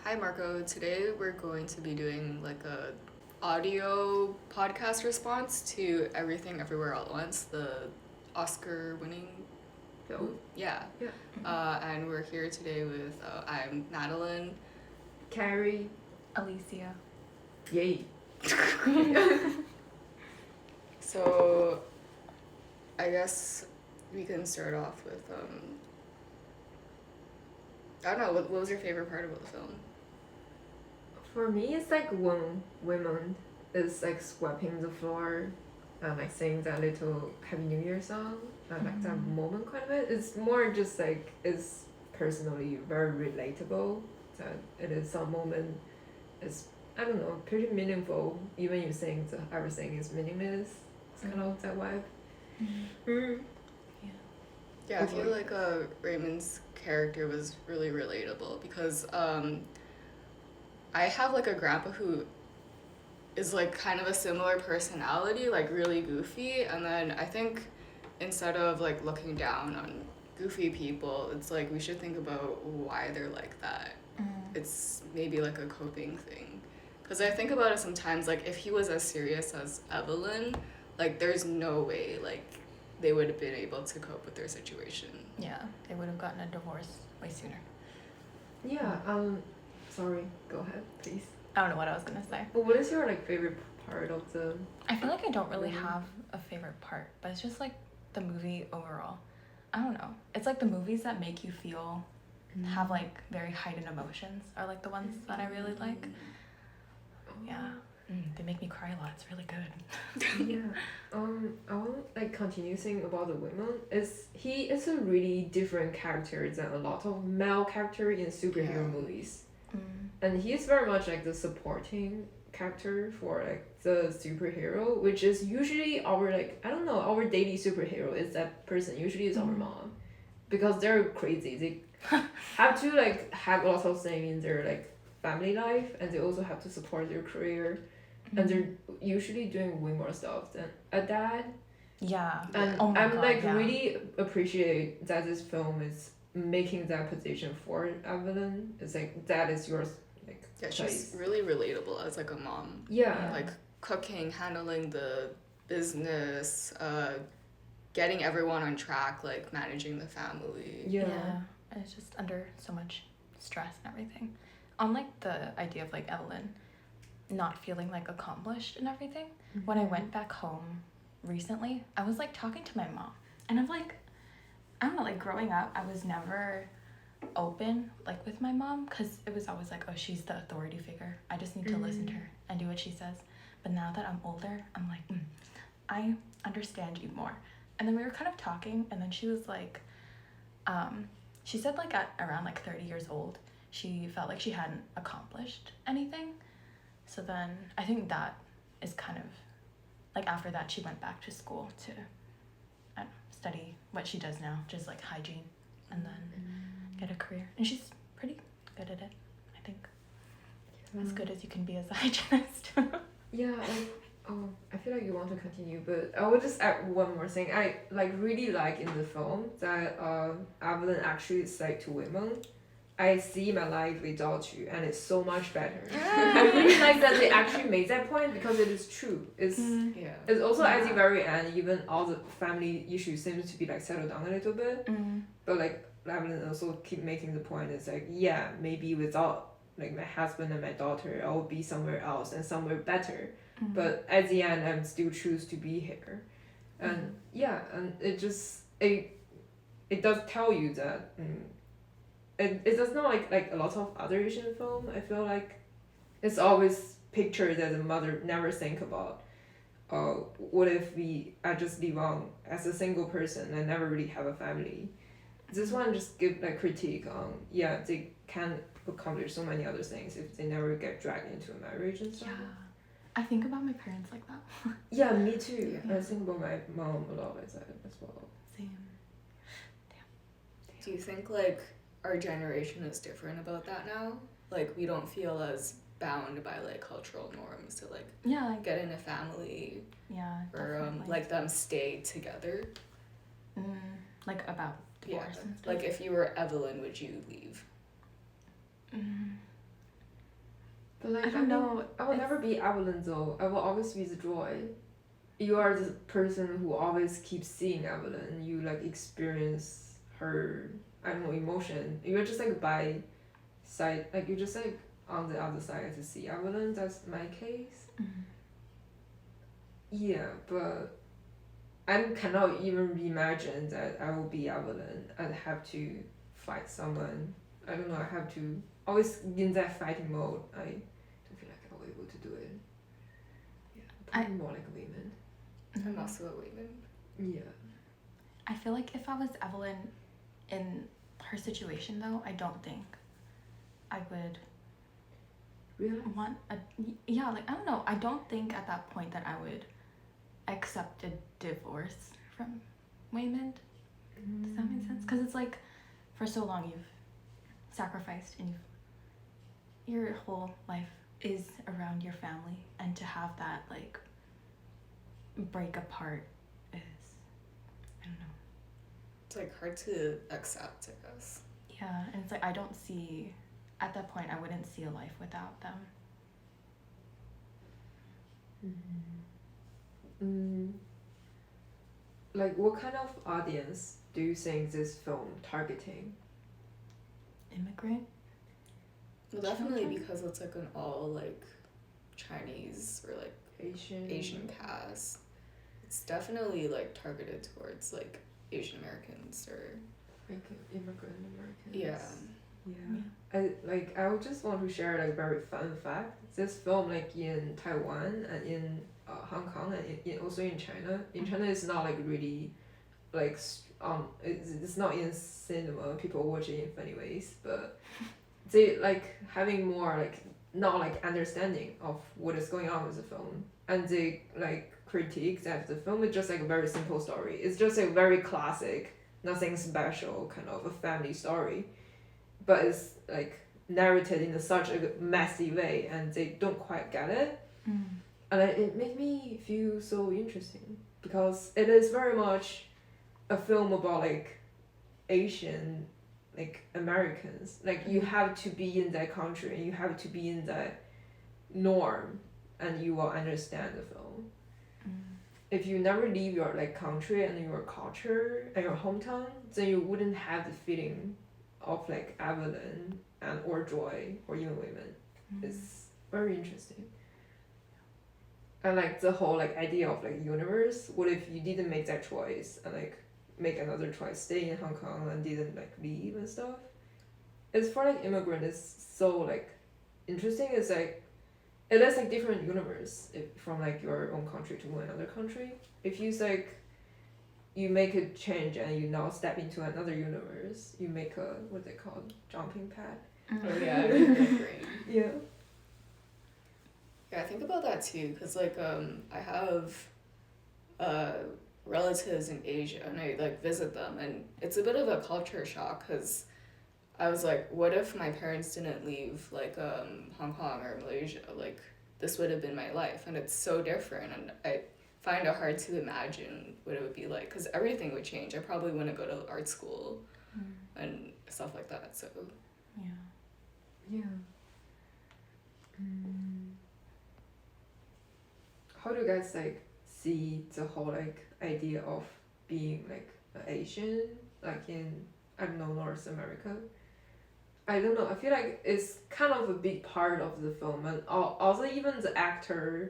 Hi Marco. Today we're going to be doing like a audio podcast response to Everything Everywhere All at Once, the Oscar-winning Film. Yeah. Yeah. And we're here today with I'm Madeline. Carrie. Alicia. Yay. So I guess we can start off with I don't know, what was your favorite part about the film? For me, it's like when women is like sweeping the floor and like singing that little Happy New Year song. And like that moment quite a bit. It's more just like it's personally very relatable. That it is some moment is I don't know, pretty meaningful. Even you saying that everything is meaningless. It's kind of that vibe. Yeah, I feel like Raymond's character was really relatable because I have like a grandpa who is like kind of a similar personality, like really goofy, and then I think instead of like looking down on goofy people, it's like we should think about why they're like that. It's maybe like a coping thing. Because I think about it sometimes, like if he was as serious as Evelyn, like there's no way like they would have been able to cope with their situation. Yeah, they would have gotten a divorce way sooner. Yeah, sorry, go ahead, please. I don't know what I was gonna say. But what is your like favorite part of the I feel like I don't really have a favorite part, but it's just like the movie overall. I don't know. It's like the movies that make you feel have like very heightened emotions are like the ones that I really like. Yeah. They make me cry a lot. It's really good. Yeah. I want like continue saying about the women. He is a really different character than a lot of male character in superhero movies. And he is very much like the supporting character for like the superhero, which is usually our like I don't know, our daily superhero is that person. Usually it's our mom. Because they're crazy. They have to like have a lot of things in their like family life, and they also have to support their career. And they're usually doing way more stuff than a dad. Yeah. And oh my I'm God, like yeah. really appreciate that this film is making that position for Evelyn. It's like that is yours like Yeah, choice. she's really relatable as like a mom. Yeah. Like cooking, handling the business, getting everyone on track, like managing the family. Yeah. And it's just under so much stress and everything. On like the idea of like Evelyn not feeling like accomplished and everything. When I went back home recently, I was like talking to my mom, and I'm like, I don't know, like growing up, I was never open like with my mom because it was always like, oh, she's the authority figure. I just need to listen to her and do what she says. But now that I'm older, I'm like, I understand you more. And then we were kind of talking, and then she was like, she said like at around like 30 years old, she felt like she hadn't accomplished anything. So then I think that is kind of like after that she went back to school to study what she does now, just like hygiene, and then get a career. And she's pretty good at it, I think. As good as you can be as a hygienist. Yeah, I feel like you want to continue, but I will just add one more thing. I like really like in the film that Evelyn actually said to women, I see my life without you, and it's so much better. I really like that they actually made that point because it is true. It's also at the very end, even all the family issues seems to be like settled down a little bit. But like Evelyn also keep making the point. It's like maybe without like my husband and my daughter, I will be somewhere else and somewhere better. But at the end, I'm still choose to be here, and and it just it does tell you that. It does not like a lot of other Asian film. I feel like it's always pictured that the mother never think about what if I just live on as a single person and never really have a family. This one just give like critique on they can accomplish so many other things if they never get dragged into a marriage and stuff. I think about my parents like that. Yeah, me too. I think about my mom a lot as well. Same. Do you think like our generation is different about that now? Like we don't feel as bound by like cultural norms to like get in a family or definitely. like them stay together. Like about divorce and stuff. Like if you were Evelyn, would you leave? But like I don't know. I will never be Evelyn though. I will always be the Joy. You are the person who always keeps seeing Evelyn. You like experience her, I don't know, emotion. You're just like by side, like you're just like on the other side to see Evelyn. That's my case. Mhm. Yeah, but I cannot even imagine that I will be Evelyn and have to fight someone. I don't know. I have to always in that fighting mode. I don't feel like I'll be able to do it. Yeah, probably more like a woman. I'm also a woman. Yeah. I feel like if I was Evelyn in her situation though, I don't think I would Really? want a yeah, like I don't know. I don't think at that point that I would accept a divorce from Waymond. Does that make sense? Because it's like for so long you've sacrificed and your whole life is around your family, and to have that like break apart is, I don't know. It's like hard to accept, I guess. Yeah, and it's like I don't see at that point I wouldn't see a life without them. Like, what kind of audience do you think this film targeting? Immigrant? Well, definitely Children? because it's like an all like Chinese or like Asian. Asian cast. It's definitely like targeted towards like Asian Americans or Like immigrant Americans. yeah. Yeah. I would just want to share like a very fun fact. This film like in Taiwan and in Hong Kong and also in China. In China it's not like really like it's not in cinema. People watch it in funny ways, but they like having more like not like understanding of what is going on with the film, and they like critique that the film is just like a very simple story. It's just a very classic, nothing special kind of a family story, but it's like narrated in such a messy way, and they don't quite get it. And it made me feel so interesting because it is very much a film about like Asian like Americans. Like you have to be in that country and you have to be in that norm and you will understand the film. If you never leave your like country and your culture and your hometown, then you wouldn't have the feeling of like Evelyn and or Joy or even women. It's very interesting. And like the whole like idea of like universe, what if you didn't make that choice and like make another choice, stay in Hong Kong and didn't like leave and stuff? It's for like immigrant, it's so like interesting. It's like it is like different universe if, from like your own country to another country. If you like you make a change and you now step into another universe, you make a what's it called, jumping pad. Oh yeah, I agree. Yeah. Yeah, I think about that too, cause like I have relatives in Asia and I like visit them, and it's a bit of a culture shock, cause I was like, what if my parents didn't leave like Hong Kong or Malaysia? Like this would have been my life, and it's so different, and I find it hard to imagine what it would be like, cause everything would change. I probably wouldn't go to art school and stuff like that. So Yeah. How do you guys like see the whole like idea of being like Asian, like in I don't know, North America? I don't know. I feel like it's kind of a big part of the film, and also even the actress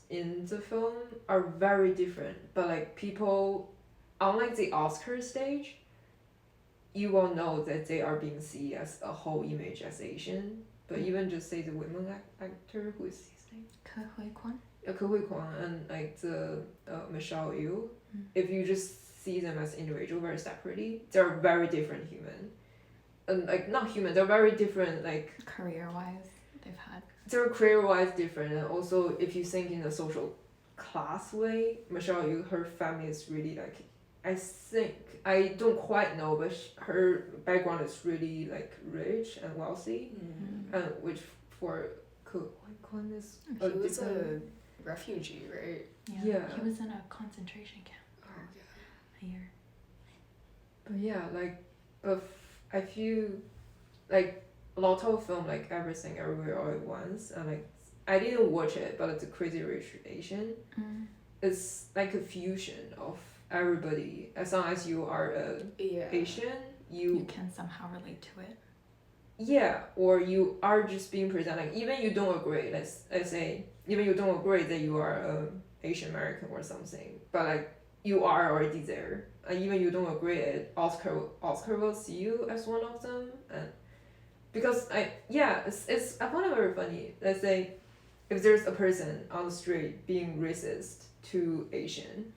in the film are very different. But like people, unlike the Oscar stage, you will know that they are being seen as a whole image as Asian. But even just say the women actor, who is his name? Ke Hui Kwan? Ke Hui Kwan and like the Michelle Yeoh, if you just see them as individual very separately, they're very different human. And like not human, they're very different like Career-wise, they've had. they're career-wise different, and also if you think in a social class way, Michelle Yeoh, her family is really like, I think, I don't quite know, but her background is really like rich and wealthy, and which for Ke Hui Kwan is he was a refugee, right? Yeah. He was in a concentration camp Oh a year. But yeah, like, but I feel like a lot of film like Everything Everywhere All at Once, and like I didn't watch it, but it's a Crazy Rich Asian. It's like a fusion of everybody. As long as you are a Yeah. Asian, You can somehow relate to it. yeah, or you are just being presented. Like, even you don't agree. Let's say even you don't agree that you are a Asian American or something, but like you are already there. And even you don't agree it, Oscar will see you as one of them, and because it's I find it very funny. Let's say if there's a person on the street being racist to Asian,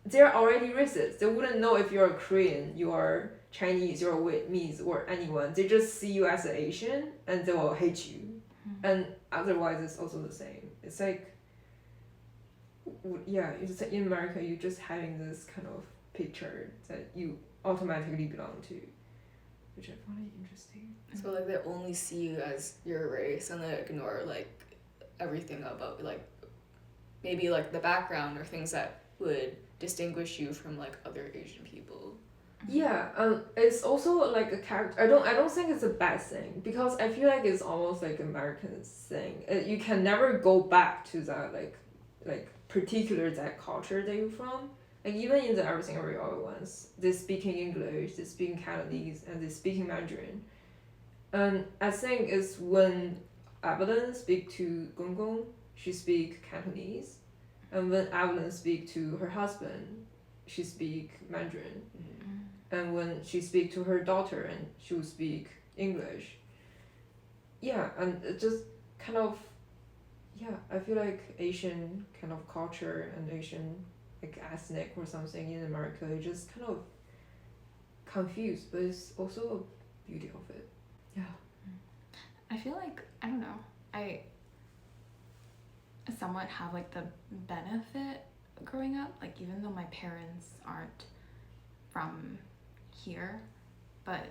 they're already racist. They wouldn't know if you're Korean, you're Chinese, you're Vietnamese, or anyone. They just see you as an Asian and they will hate you. And otherwise, it's also the same. It's like, yeah, it's like in America, you're just having this kind of picture that you automatically belong to, which I find interesting. So like they only see you as your race and they ignore like everything about like maybe like the background or things that would distinguish you from like other Asian people. Yeah, it's also like a character. I don't think it's a bad thing because I feel like it's almost like American thing. You can never go back to that like particular that culture that you're from. Like even in the Everything Everywhere All at Once, they're speaking English, they're speaking Cantonese, and they're speaking Mandarin. And I think it's when Madeline speak to Gong Gong, she speak Cantonese, and when Madeline speak to her husband, she speak Mandarin. And when she speak to her daughter, and she will speak English. Yeah, and it just kind of, yeah, I feel like Asian kind of culture and Asian like ethnic or something in America is just kind of confused, but it's also a beauty of it. Yeah. I feel like, I don't know, I somewhat have like the benefit growing up, like even though my parents aren't from here, but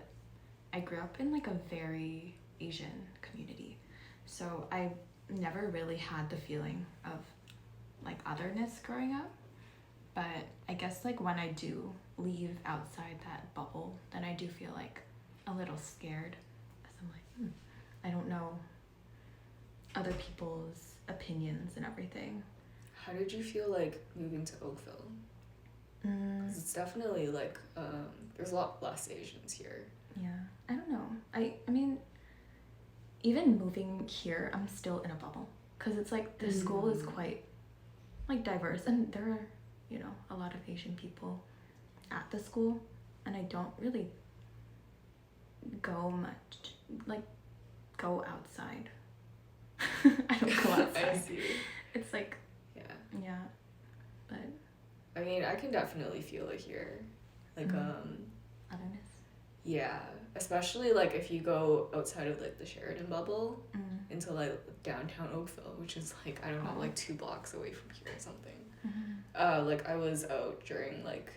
I grew up in like a very Asian community, so I never really had the feeling of like otherness growing up. But I guess like when I do leave outside that bubble, then I do feel like a little scared, because I'm like, I don't know other people's opinions and everything. How did you feel like moving to Oakville? 'Cause it's definitely like there's a lot less Asians here. Yeah, I don't know. I mean, even moving here, I'm still in a bubble, because it's like the school is quite like diverse, and there are, you know, a lot of Asian people at the school, and I don't really go outside. I don't go outside. I see. It's like, yeah, but I mean, I can definitely feel it here. Like otherness. Yeah, especially like if you go outside of like the Sheridan bubble into like downtown Oakville, which is like, I don't know, like 2 blocks away from here or something. Like I was out during like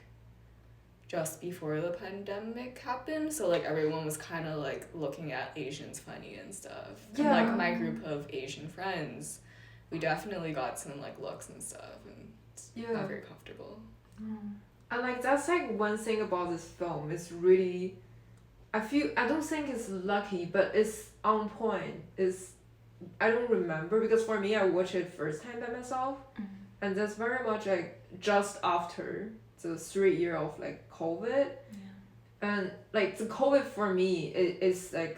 just before the pandemic happened, so like everyone was kind of like looking at Asians funny and stuff. And like my group of Asian friends, we definitely got some like looks and stuff, and it's not very comfortable. And like that's like one thing about this film. It's really, I don't think it's lucky, but it's on point. I don't remember, because for me I watched it first time by myself, and that's very much like just after the 3 year of like COVID, and like the COVID for me is like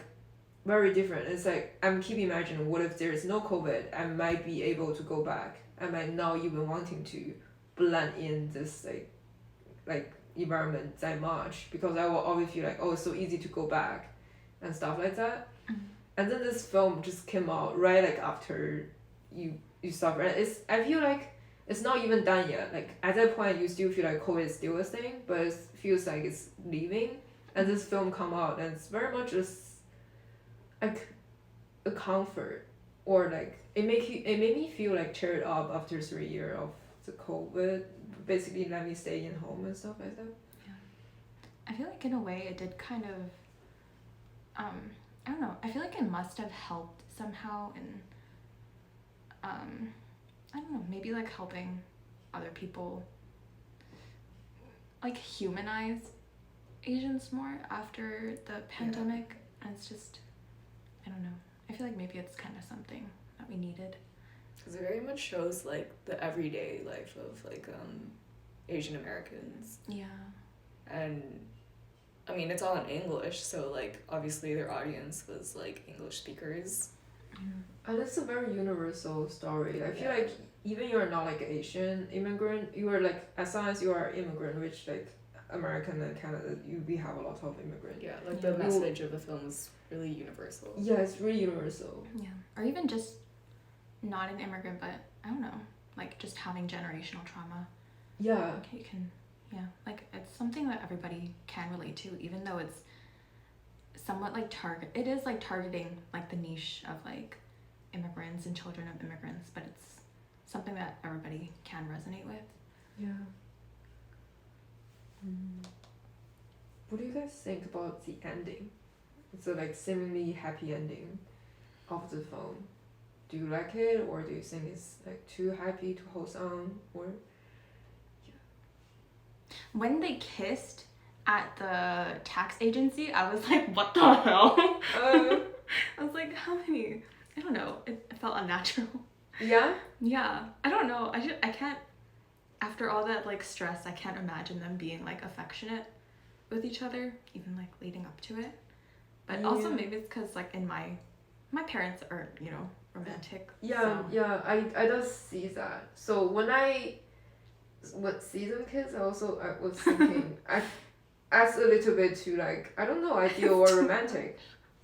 very different. It's like I'm keep imagining, what if there is no COVID? I might be able to go back. I might not even wanting to blend in this like environment that much, because I will always feel like, oh, it's so easy to go back and stuff like that. And then this film just came out right like after you suffer, and I feel like it's not even done yet. Like at that point you still feel like COVID is still a thing, but it feels like it's leaving. And this film come out, and it's very much just like a comfort, or like it made me feel like cheered up after 3 years of the COVID. Basically let me stay in home and stuff like that. I feel like in a way it did kind of, I don't know, I feel like it must have helped somehow in, I don't know, maybe like helping other people like humanize Asians more after the pandemic. And it's just, I don't know. I feel like maybe it's kind of something that we needed. Because it very much shows like the everyday life of like Asian Americans. Yeah. And I mean, it's all in English, so like obviously their audience was like English speakers. And it's a very universal story. I feel Yeah. like even you're not like Asian immigrant, you are like, as long as you are immigrant, which like American and Canada, we have a lot of immigrant. Yeah, like Yeah. the message of the film is really universal. Yeah, it's really universal. Yeah. Or even just not an immigrant, but I don't know, like just having generational trauma. Yeah. Like you can, yeah, like it's something that everybody can relate to, even though it's somewhat like it is like targeting like the niche of like immigrants and children of immigrants, but it's something that everybody can resonate with. Yeah. What do you guys think about the ending? It's a like seemingly happy ending of the film. Do you like it, or do you think it's like too happy, too wholesome, or? When they kissed at the tax agency, I was like, what the hell? I was like, how many? I don't know. It felt unnatural. Yeah. Yeah, I don't know. I can't. After all that like stress, I can't imagine them being like affectionate with each other, even like leading up to it. But also Yeah. maybe it's because like in my parents are, you know, romantic. Yeah, so. yeah, I does see that. So when I see them kids, I was thinking I asked a little bit to like, I don't know, ideal or romantic.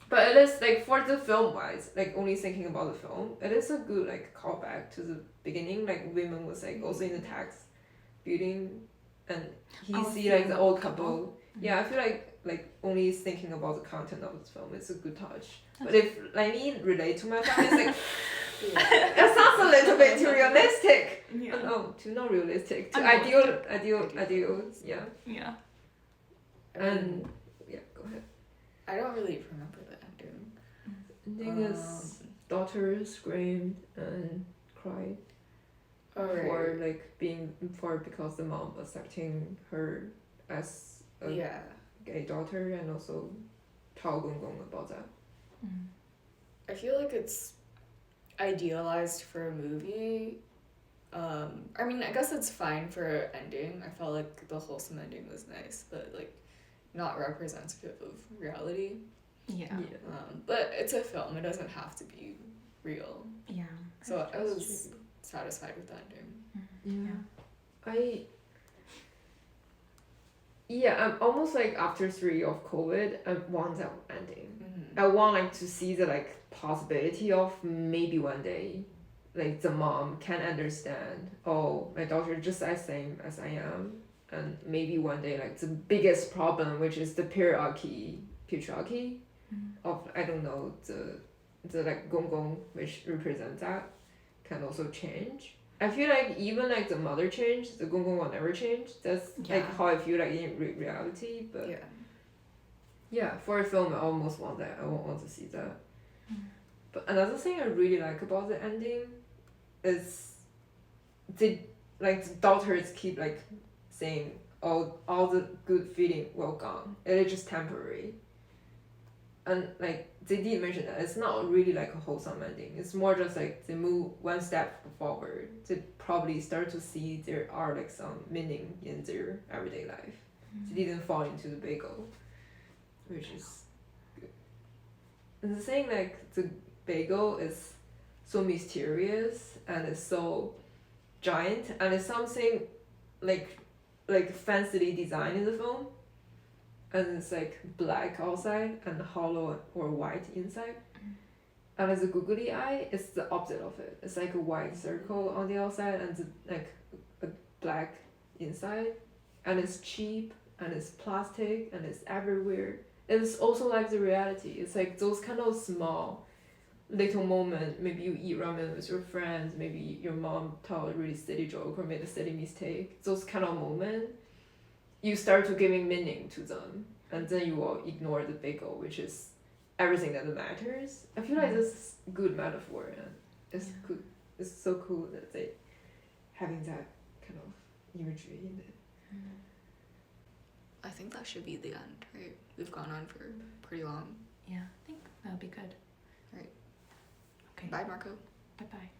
But it is like for the film wise, like only thinking about the film, it is a good like callback to the beginning. Like women was like also in the tax building, and he see like the old couple. Yeah, I feel like only thinking about the content of the film is a good touch. But if like me relate to my family, it's like that sounds a little bit too realistic. Yeah. No, too not realistic. Too Unrealistic. ideal. Yeah. Yeah. And yeah, go ahead. I don't really remember the ending. Ending is daughter screamed and cried for like because the mom accepting her as a gay daughter, and also Tao Gong Gong about that. I feel like it's idealized for a movie. I mean, I guess it's fine for ending. I felt like the wholesome ending was nice, but like not representative of reality. Yeah. But it's a film. It doesn't have to be real. Yeah. So I was satisfied with the ending. I'm almost like after 3 of COVID, I want that ending. Mm-hmm. I want like to see the like possibility of maybe one day, like the mom can understand. Oh, my daughter just as same as I am, and maybe one day like the biggest problem, which is the patriarchy of I don't know the like gong gong, which represents that, can also change. I feel like even like the mother changed, the gong gong will never change. That's like how I feel like in reality. But yeah, for a film, I almost want that. I want to see that. But another thing I really like about the ending is the daughters keep like saying all the good feeling will gone. It is just temporary. And like they did mention that it's not really like a wholesome ending. It's more just like they move one step forward. They probably start to see there are like some meaning in their everyday life. They didn't fall into the bagel, which is good. And the thing like the bagel is so mysterious and it's so giant, and it's something like fancily designed in the film. And it's like black outside and hollow or white inside. And as a googly eye, it's the opposite of it. It's like a white circle on the outside and like a black inside. And it's cheap and it's plastic and it's everywhere. It's also like the reality. It's like those kind of small little moment. Maybe you eat ramen with your friends. Maybe your mom told a really silly joke or made a silly mistake. Those kind of moments. You start to giving meaning to them, and then you will ignore the bagel, which is everything that matters. I feel like this is a good metaphor, and it's good. It's so cool that they having that kind of imagery in it. I think that should be the end, right? We've gone on for pretty long. Yeah, I think that would be good. Bye, Marco. Bye bye.